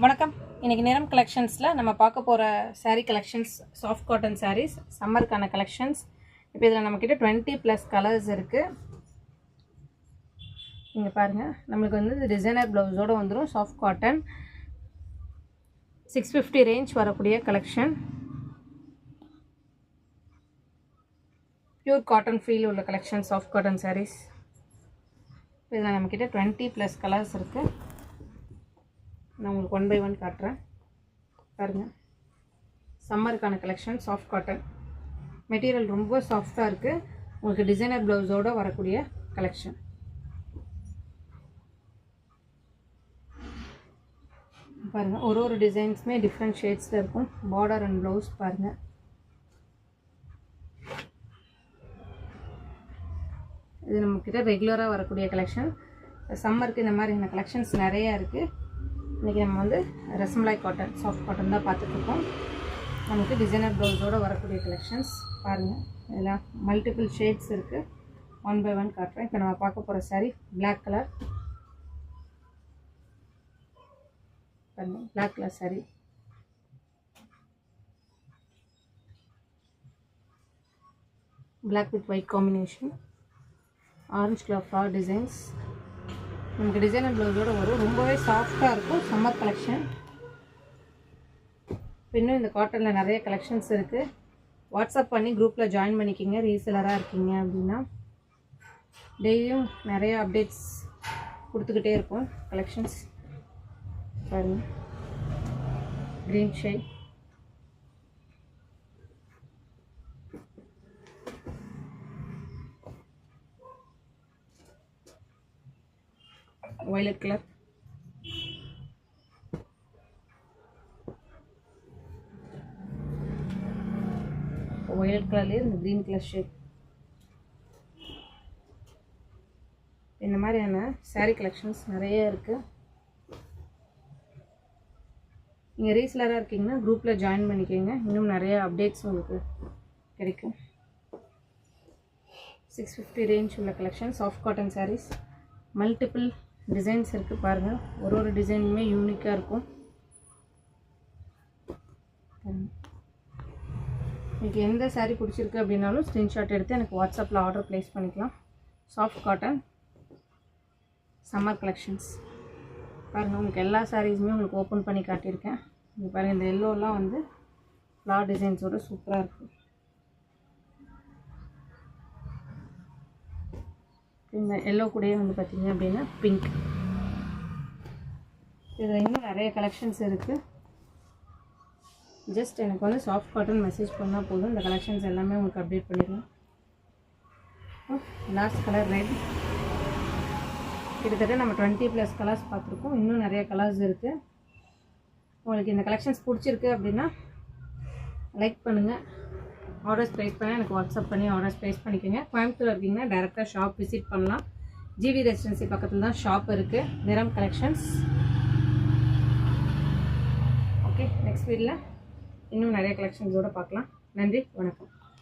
வணக்கம். இன்றைக்கி நிறம் கலெக்ஷன்ஸில் நம்ம பார்க்க போகிற sari collections soft cotton saris, சம்மருக்கான கலெக்ஷன்ஸ். இப்போ இதில் நம்மக்கிட்ட 20+ கலர்ஸ் இருக்குது. இங்கே பாருங்கள், நம்மளுக்கு வந்து டிசைனர் ப்ளவுஸோடு வந்துடும். சாஃப்ட் காட்டன் 650 ரேஞ்ச் வரக்கூடிய கலெக்ஷன். பியூர் காட்டன் ஃபீல் உள்ள கலெக்ஷன் சாஃப்ட் காட்டன் சாரீஸ். இதில் நம்மக்கிட்ட 20+ கலர்ஸ் இருக்குது. நான் உங்களுக்கு 1 by 1 காட்டுறேன் பாருங்கள். சம்மருக்கான கலெக்ஷன் சாஃப்ட் காட்டன் மெட்டீரியல் ரொம்ப சாஃப்டாக இருக்குது. உங்களுக்கு டிசைனர் ப்ளவுஸோடு வரக்கூடிய கலெக்ஷன். பாருங்கள், ஒரு டிசைன்ஸுமே டிஃப்ரெண்ட் ஷேட்ஸில் இருக்கும். பார்டர் அண்ட் ப்ளவுஸ் பாருங்கள். இது நம்மக்கிட்ட ரெகுலராக வரக்கூடிய கலெக்ஷன். சம்மருக்கு இந்த மாதிரியான கலெக்ஷன்ஸ் நிறையா இருக்குது. இன்றைக்கி நம்ம வந்து ரசமலாய் காட்டன் சாஃப்ட் காட்டன் தான் பார்த்துட்ருக்கோம். நமக்கு டிசைனர் ப்ளவுஸோடு வரக்கூடிய கலெக்ஷன்ஸ் பாருங்கள். இதெல்லாம் மல்டிபிள் ஷேட்ஸ் இருக்குது. 1 by 1 காட்டுறேன். இப்போ நம்ம பார்க்க போகிற சாரீ பிளாக் கலர் பாருங்கள். Black colour sari black with white combination. Orange colour flower designs. நமக்கு டிசைனர் ப்ளவுஸோடு வரும். ரொம்பவே சாஃப்டாக இருக்கும். Summer collection. இன்னும் இந்த காட்டனில் நிறைய கலெக்ஷன்ஸ் இருக்குது. வாட்ஸ்அப் பண்ணி குரூப்பில் ஜாயின் பண்ணிக்கிங்க. ரீசெலராக இருக்கீங்க அப்படின்னா டெய்லியும் நிறைய அப்டேட்ஸ் கொடுத்துக்கிட்டே இருக்கும். கலெக்ஷன்ஸ் பாருங்கள். Green shade, violet color, violet color இந்த green color ஷேட். இந்த மாதிரியான saree collections நிறைய இருக்குது. நீங்கள் ரீசெலராக இருக்கீங்கன்னா குரூப்பில் ஜாயின் பண்ணிக்கோங்க. இன்னும் நிறைய அப்டேட்ஸ் உங்களுக்கு கிடைக்கும். 650 ரேஞ்ச் உள்ள collection soft cotton sarees. Multiple designs இருக்குது பாருங்கள். ஒரு டிசைனுமே யூனிக்காக இருக்கும். உங்களுக்கு எந்த சாரீ பிடிச்சிருக்கு அப்படின்னாலும் ஸ்க்ரீன்ஷாட் எடுத்து எனக்கு வாட்ஸ்அப்பில் ஆர்டர் ப்ளேஸ் பண்ணிக்கலாம். சாஃப்ட் காட்டன் சம்மர் கலெக்ஷன்ஸ் பாருங்கள். உங்களுக்கு எல்லா சாரீஸுமே உங்களுக்கு ஓப்பன் பண்ணி காட்டியிருக்கேன். இங்கே பாருங்கள், இந்த எல்லோலாம் வந்து ஃப்ளார் டிசைன்ஸோடு சூப்பராக இருக்குது. இந்த எல்லோ கூடயே வந்து பார்த்திங்க அப்படின்னா பிங்க். இதில் இன்னும் நிறைய கலெக்ஷன்ஸ் இருக்குது. ஜஸ்ட் எனக்கு வந்து சாஃப்ட் காட்டன் மெசேஜ் பண்ணால் போதும். இந்த கலெக்ஷன்ஸ் எல்லாமே உங்களுக்கு அப்டேட் பண்ணிடலாம். Last colour red. கிட்டத்தட்ட நம்ம 20+ கலர்ஸ் பார்த்துருக்கோம். இன்னும் நிறைய கலர்ஸ் இருக்குது. உங்களுக்கு இந்த கலெக்ஷன்ஸ் பிடிச்சிருக்கு அப்படின்னா லைக் பண்ணுங்கள். ஆர்டர்ஸ் ப்ளேஸ் பண்ணால் எனக்கு வாட்ஸ்அப் பண்ணி ஆர்டர்ஸ் ப்ளேஸ் பண்ணிக்கோங்க. கோயம்புத்தூர் இருக்கீங்கன்னா டேரெக்டாக ஷாப் விசிட் பண்ணலாம். ஜிவி ரெசிடென்சி பக்கத்தில் தான் ஷாப் இருக்குது. நிறம் கலெக்ஷன்ஸ். ஓகே, நெக்ஸ்ட் வீடியோவில் இன்னும் நிறைய கலெக்ஷன்ஸோடு பார்க்கலாம். நன்றி, வணக்கம்.